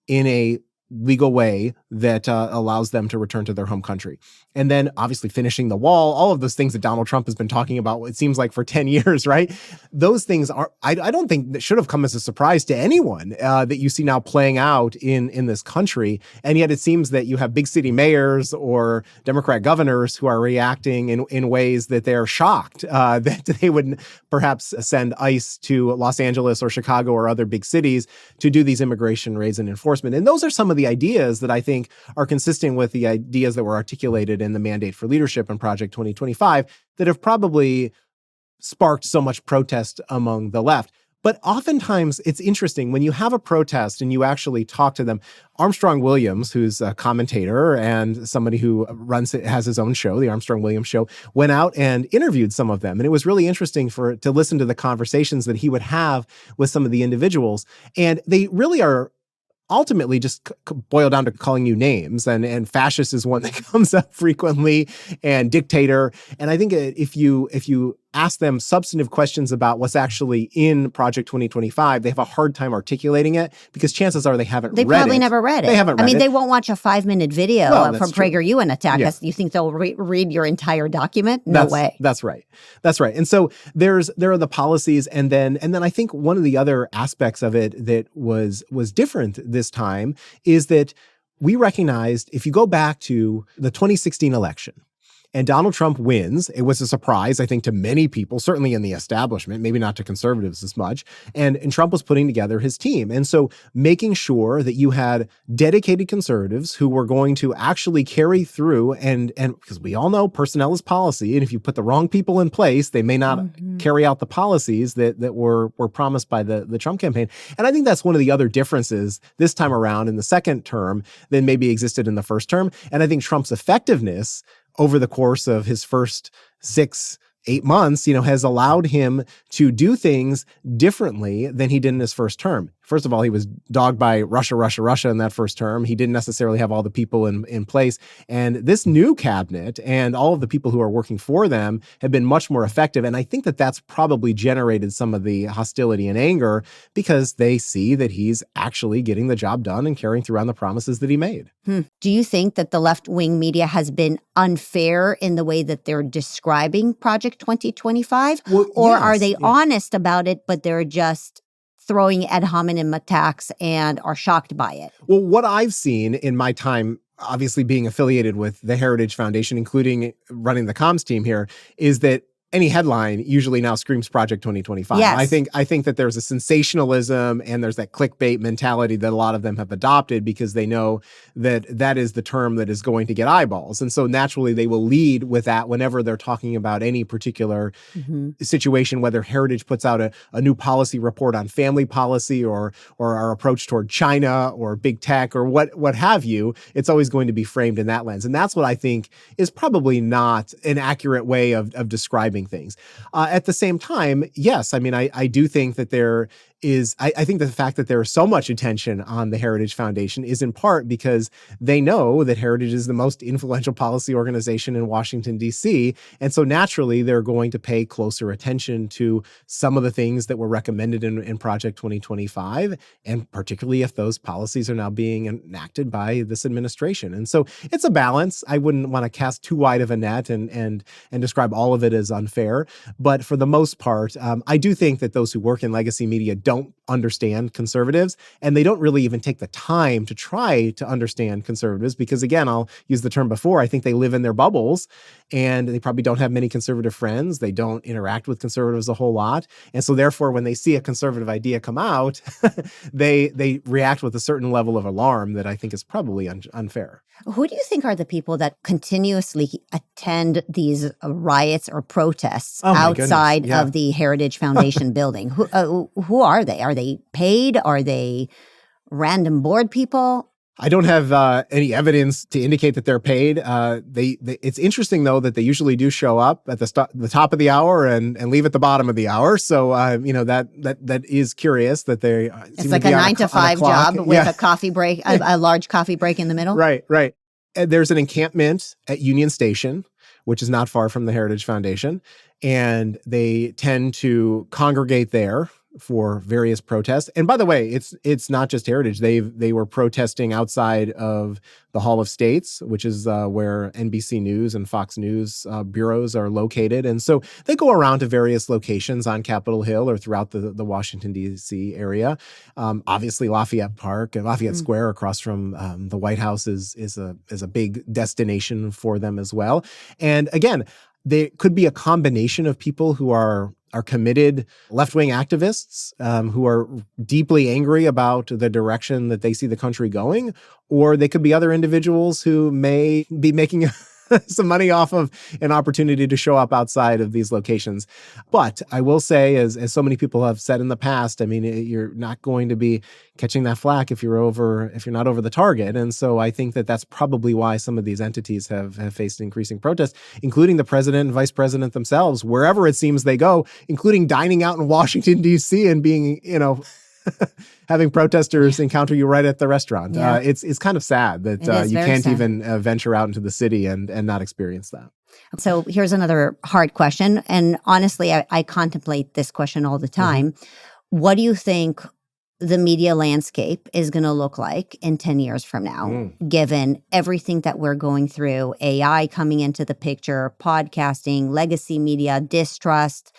in a legal way that allows them to return to their home country. And then obviously finishing the wall, all of those things that Donald Trump has been talking about, it seems like for 10 years, right? Those things are, I don't think that should have come as a surprise to anyone that you see now playing out in this country. And yet it seems that you have big city mayors or Democrat governors who are reacting in ways that they're shocked that they would perhaps send ICE to Los Angeles or Chicago or other big cities to do these immigration raids and enforcement. And those are some of the ideas that I think are consistent with the ideas that were articulated in the Mandate for Leadership and Project 2025 that have probably sparked so much protest among the left. But oftentimes it's interesting when you have a protest and you actually talk to them. Armstrong Williams, who's a commentator and somebody who has his own show, the Armstrong Williams Show, went out and interviewed some of them. And it was really interesting to listen to the conversations that he would have with some of the individuals. And they really are ultimately just boil down to calling you names. And fascist is one that comes up frequently, and dictator. And I think if you ask them substantive questions about what's actually in Project 2025, they have a hard time articulating it because chances are they haven't read it. They probably never read it. They haven't read it. I mean, they won't watch a 5-minute video from PragerU and attack us. You think they'll read your entire document? No way. That's right. That's right. And so there are the policies, and then I think one of the other aspects of it that was different this time is that we recognized, if you go back to the 2016 election, and Donald Trump wins. It was a surprise, I think, to many people, certainly in the establishment, maybe not to conservatives as much. And Trump was putting together his team. And so making sure that you had dedicated conservatives who were going to actually carry through, and because we all know personnel is policy, and if you put the wrong people in place, they may not carry out the policies that were promised by the Trump campaign. And I think that's one of the other differences this time around in the second term than maybe existed in the first term. And I think Trump's effectiveness over the course of his first 6-8 months, has allowed him to do things differently than he did in his first term. First of all, he was dogged by Russia in that first term. He didn't necessarily have all the people in place. And this new cabinet and all of the people who are working for them have been much more effective. And I think that that's probably generated some of the hostility and anger because they see that he's actually getting the job done and carrying through on the promises that he made. Do you think that the left-wing media has been unfair in the way that they're describing Project 2025? Or yes, are they honest about it, but they're just throwing ad hominem attacks and are shocked by it? Well, what I've seen in my time, obviously being affiliated with the Heritage Foundation, including running the comms team here, is that any headline usually now screams Project 2025. Yes. I think that there's a sensationalism and there's that clickbait mentality that a lot of them have adopted because they know that is the term that is going to get eyeballs. And so naturally they will lead with that whenever they're talking about any particular situation, whether Heritage puts out a new policy report on family policy or our approach toward China or big tech or what have you. It's always going to be framed in that lens. And that's what I think is probably not an accurate way of describing things. At the same time, yes, I mean, I do think that there is, I think that the fact that there is so much attention on the Heritage Foundation is in part because they know that Heritage is the most influential policy organization in Washington, D.C. And so naturally, they're going to pay closer attention to some of the things that were recommended in Project 2025, and particularly if those policies are now being enacted by this administration. And so it's a balance. I wouldn't want to cast too wide of a net and describe all of it as unfair. But for the most part, I do think that those who work in legacy media don't understand conservatives, and they don't really even take the time to try to understand conservatives because, again, I'll use the term before, I think they live in their bubbles and they probably don't have many conservative friends. They don't interact with conservatives a whole lot. And so therefore, when they see a conservative idea come out, they react with a certain level of alarm that I think is probably unfair. Who do you think are the people that continuously attend these riots or protests outside of the Heritage Foundation building? Who are they? Are they paid? Are they random board people? I don't have any evidence to indicate that they're paid. It's interesting though that they usually do show up at the top of the hour and leave at the bottom of the hour. So that is curious that they. It's like a 9 to 5 job with a coffee break, a large coffee break in the middle. Right. There's an encampment at Union Station, which is not far from the Heritage Foundation, and they tend to congregate there for various protests. And by the way, it's not just Heritage. They were protesting outside of the Hall of States, which is where NBC News and Fox News bureaus are located. And so they go around to various locations on Capitol Hill or throughout the Washington, D.C. area. Obviously, Lafayette Park and Lafayette Square across from the White House is a big destination for them as well. And again, there could be a combination of people who are committed left-wing activists who are deeply angry about the direction that they see the country going, or they could be other individuals who may be making some money off of an opportunity to show up outside of these locations. But I will say, as so many people have said in the past, I mean, you're not going to be catching that flack if you're not over the target. And so I think that that's probably why some of these entities have faced increasing protests, including the president and vice president themselves, wherever it seems they go, including dining out in Washington, D.C. and being, having protesters encounter you right at the restaurant. Yeah. It's kind of sad that you can't even venture out into the city and not experience that. So here's another hard question. And honestly, I contemplate this question all the time. What do you think the media landscape is going to look like in 10 years from now, given everything that we're going through, AI coming into the picture, podcasting, legacy media, distrust,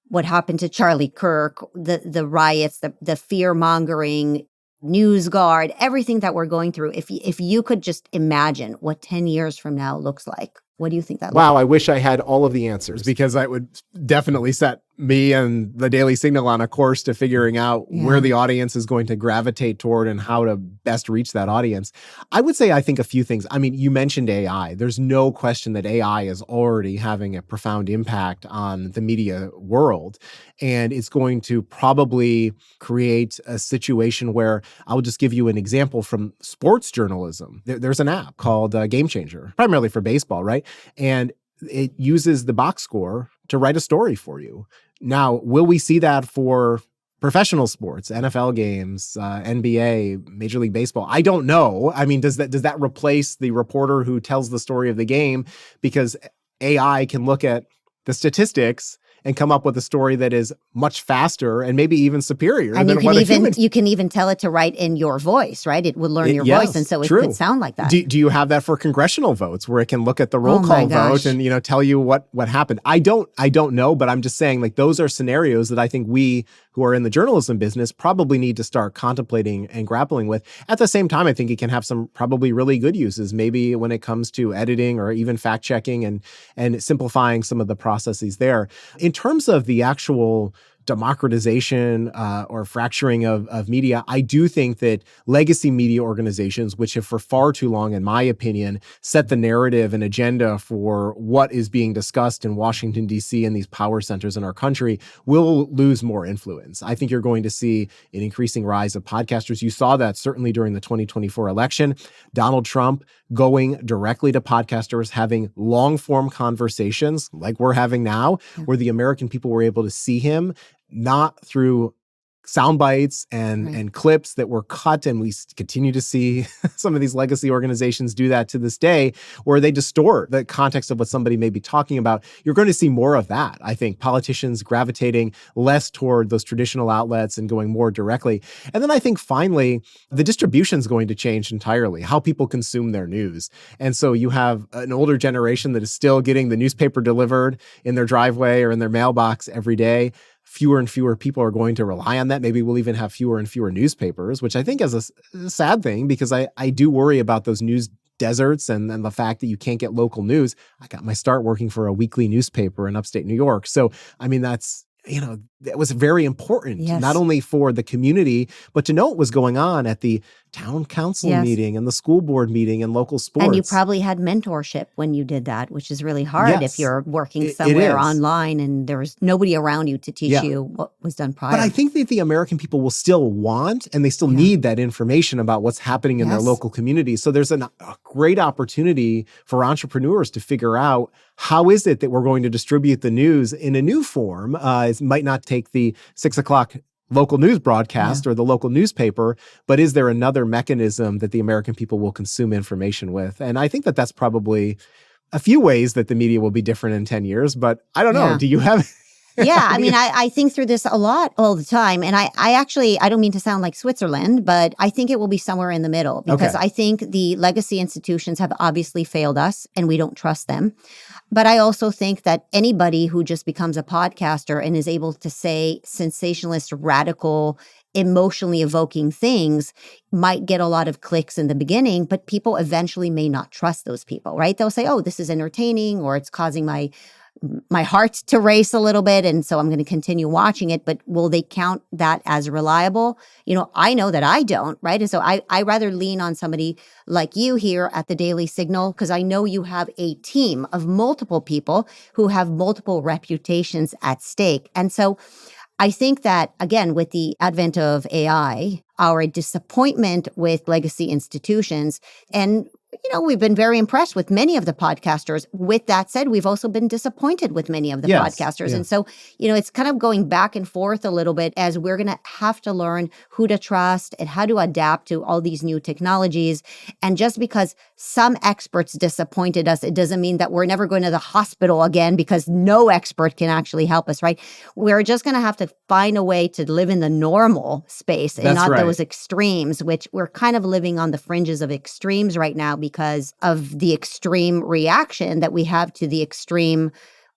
what happened to Charlie Kirk, the riots, the fear-mongering, NewsGuard, everything that we're going through. If you could just imagine what 10 years from now looks like, what do you think that looks like? Wow, I wish I had all of the answers, because I would definitely set me and the Daily Signal on a course to figuring out where the audience is going to gravitate toward and how to best reach that audience. I would say, I think a few things. I mean, you mentioned AI. There's no question that AI is already having a profound impact on the media world. And it's going to probably create a situation where, I'll just give you an example from sports journalism. There's an app called Game Changer, primarily for baseball, right? And it uses the box score to write a story for you. Now, will we see that for professional sports, NFL games, NBA, Major League Baseball? I don't know. I mean, does that replace the reporter who tells the story of the game? Because AI can look at the statistics and come up with a story that is much faster and maybe even superior. And than you can even tell it to write in your voice, right? It would learn your voice, and so it could sound like that. Do you have that for congressional votes, where it can look at the roll call vote and tell you what happened? I don't know, but I'm just saying, like, those are scenarios that I think we who are in the journalism business probably need to start contemplating and grappling with. At the same time, I think it can have some probably really good uses, maybe when it comes to editing or even fact checking and simplifying some of the processes there. In terms of the actual democratization or fracturing of media, I do think that legacy media organizations, which have for far too long, in my opinion, set the narrative and agenda for what is being discussed in Washington, D.C. and these power centers in our country, will lose more influence. I think you're going to see an increasing rise of podcasters. You saw that certainly during the 2024 election. Donald Trump going directly to podcasters, having long-form conversations like we're having now, where the American people were able to see him, not through sound bites and clips that were cut. And we continue to see some of these legacy organizations do that to this day, where they distort the context of what somebody may be talking about. You're going to see more of that. I think politicians gravitating less toward those traditional outlets and going more directly. And then I think finally, the distribution is going to change entirely, how people consume their news. And so you have an older generation that is still getting the newspaper delivered in their driveway or in their mailbox every day. Fewer and fewer people are going to rely on that. Maybe we'll even have fewer and fewer newspapers, which I think is a sad thing, because I do worry about those news deserts and the fact that you can't get local news. I got my start working for a weekly newspaper in upstate New York. So, I mean, that's, that was very important, not only for the community, but to know what was going on at the town council Yes. meeting and the school board meeting and local sports. And you probably had mentorship when you did that, which is really hard Yes, if you're working it somewhere is. online and there was nobody around you to teach Yeah. you what was done prior. But I think that the American people will still want and they still Yeah. need that information about what's happening in their Yes. local communities. So there's a great opportunity for entrepreneurs to figure out how is it that we're going to distribute the news in a new form. It might not take the 6 o'clock local news broadcast or the local newspaper, but is there another mechanism that the American people will consume information with? And I think that that's probably a few ways that the media will be different in 10 years, but I don't know. Yeah. Do you have... Yeah, I mean, I think through this a lot all the time. And I actually, I don't mean to sound like Switzerland, but I think it will be somewhere in the middle because Okay. I think the legacy institutions have obviously failed us and we don't trust them. But I also think that anybody who just becomes a podcaster and is able to say sensationalist, radical, emotionally evoking things might get a lot of clicks in the beginning, but people eventually may not trust those people, right? They'll say, oh, this is entertaining or it's causing my heart to race a little bit. And so I'm going to continue watching it. But will they count that as reliable? You know, I know that I don't, right? And so I rather lean on somebody like you here at the Daily Signal, because I know you have a team of multiple people who have multiple reputations at stake. And so I think that, again, with the advent of AI, our disappointment with legacy institutions, and you know, we've been very impressed with many of the podcasters. With that said, we've also been disappointed with many of the podcasters. Yeah. And so, you know, it's kind of going back and forth a little bit as we're going to have to learn who to trust and how to adapt to all these new technologies. And just because some experts disappointed us, it doesn't mean that we're never going to the hospital again because no expert can actually help us, right? We're just going to have to find a way to live in the normal space and not those extremes, which we're kind of living on the fringes of extremes right now because of the extreme reaction that we have to the extreme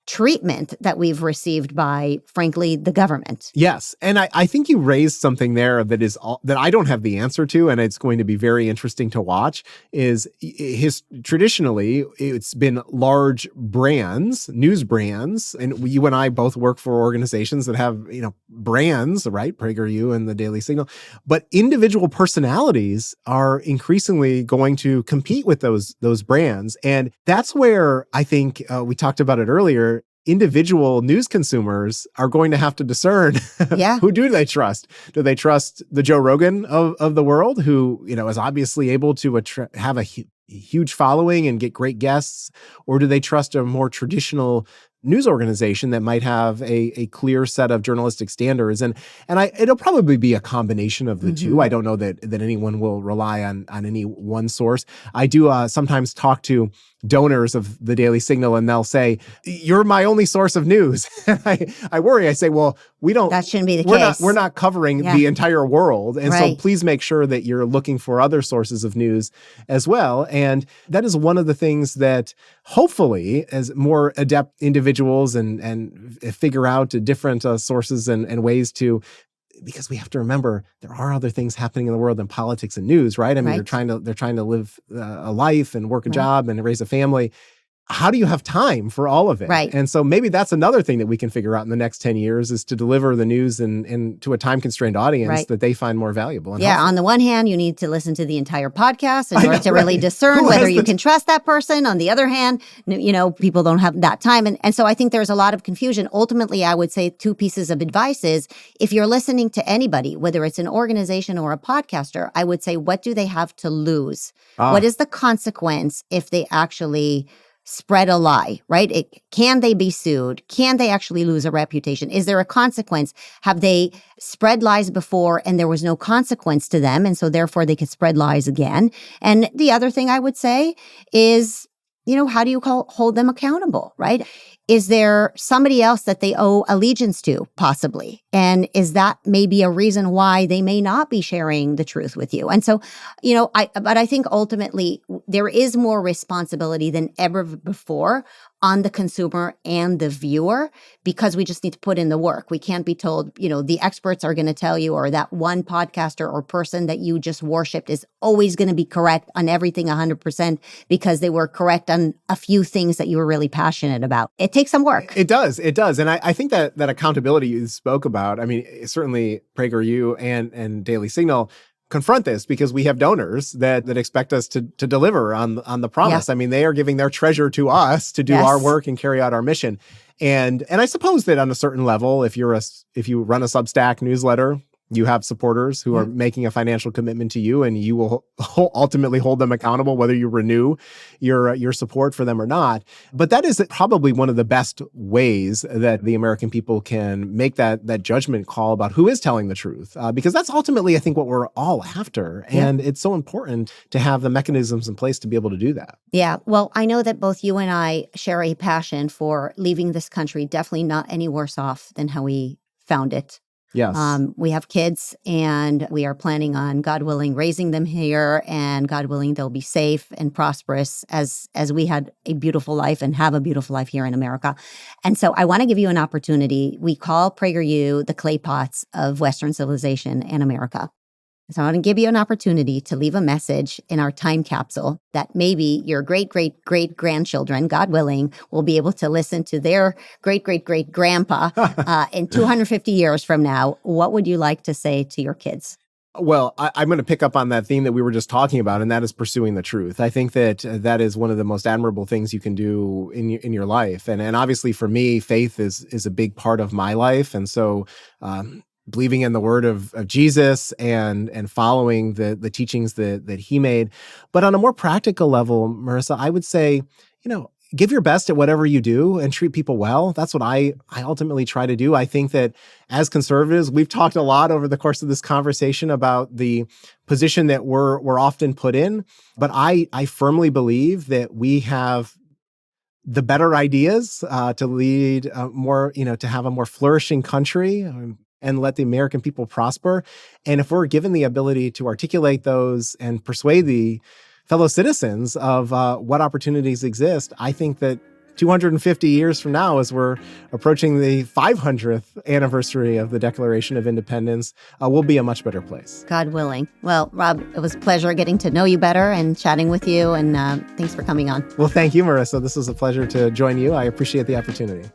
treatment that we've received by, frankly, the government. Yes. And I think you raised something there that is that I don't have the answer to, and it's going to be very interesting to watch, is traditionally, it's been large brands, news brands, and you and I both work for organizations that have, you know, brands, right? PragerU and the Daily Signal. But individual personalities are increasingly going to compete with those brands. And that's where I think we talked about it earlier. Individual news consumers are going to have to discern who do they trust? Do they trust the Joe Rogan of the world, who, you know, is obviously able to have a huge following and get great guests? Or do they trust a more traditional news organization that might have a clear set of journalistic standards? And it'll probably be a combination of the two. I don't know that anyone will rely on any one source. I do sometimes talk to donors of the Daily Signal, and they'll say, "You're my only source of news." I worry. I say, "Well, we don't. That shouldn't be the case. We're not covering the entire world, and so Right. please make sure that you're looking for other sources of news as well." And that is one of the things that hopefully, as more adept individuals and figure out different sources and ways to. Because we have to remember there are other things happening in the world than politics and news, right? I mean, they're trying to live a life and work a job and raise a family. How do you have time for all of it? Right. And so maybe that's another thing that we can figure out in the next 10 years is to deliver the news and to a time-constrained audience that they find more valuable. And helpful. On the one hand, you need to listen to the entire podcast in order to really discern whether you can trust that person. On the other hand, you know, people don't have that time. And so I think there's a lot of confusion. Ultimately, I would say two pieces of advice is if you're listening to anybody, whether it's an organization or a podcaster, I would say, what do they have to lose? What is the consequence if they actually spread a lie, right? Can they be sued? Can they actually lose a reputation? Is there a consequence? Have they spread lies before and there was no consequence to them, and so therefore they could spread lies again? And the other thing I would say is, you know, how do you hold them accountable, right? Is there somebody else that they owe allegiance to, possibly? And is that maybe a reason why they may not be sharing the truth with you? And so, you know, but I think ultimately there is more responsibility than ever before on the consumer and the viewer, because we just need to put in the work. We can't be told, you know, the experts are going to tell you, or that one podcaster or person that you just worshipped is always going to be correct on everything 100% because they were correct on a few things that you were really passionate about. It takes some work. It does. And I think that accountability you spoke about, I mean, certainly PragerU and Daily Signal, confront this because we have donors that expect us to deliver on the promise. Yeah. I mean, they are giving their treasure to us to do our work and carry out our mission. And I suppose that on a certain level, if you run a Substack newsletter, you have supporters who are making a financial commitment to you, and you will ultimately hold them accountable whether you renew your support for them or not. But that is probably one of the best ways that the American people can make that judgment call about who is telling the truth, because that's ultimately, I think, what we're all after. And it's so important to have the mechanisms in place to be able to do that. Yeah. Well, I know that both you and I share a passion for leaving this country definitely not any worse off than how we found it. Yes. We have kids, and we are planning on, God willing, raising them here, and God willing, they'll be safe and prosperous as we had a beautiful life and have a beautiful life here in America. And so I want to give you an opportunity. We call PragerU the clay pots of Western civilization and America. So I want to give you an opportunity to leave a message in our time capsule that maybe your great-great-great-grandchildren, God willing, will be able to listen to their great-great-great-grandpa in 250 years from now. What would you like to say to your kids? Well, I'm going to pick up on that theme that we were just talking about, and that is pursuing the truth. I think that is one of the most admirable things you can do in your life. And obviously for me, faith is a big part of my life. And so, believing in the word of Jesus and following the teachings that he made. But on a more practical level, Marissa, I would say, give your best at whatever you do and treat people well. That's what I ultimately try to do. I think that as conservatives, we've talked a lot over the course of this conversation about the position that we're often put in. But I firmly believe that we have the better ideas to lead more, to have a more flourishing country and let the American people prosper. And if we're given the ability to articulate those and persuade the fellow citizens of what opportunities exist, I think that 250 years from now, as we're approaching the 500th anniversary of the Declaration of Independence, we'll be a much better place. God willing. Well, Rob, it was a pleasure getting to know you better and chatting with you, and thanks for coming on. Well, thank you, Marissa. This was a pleasure to join you. I appreciate the opportunity.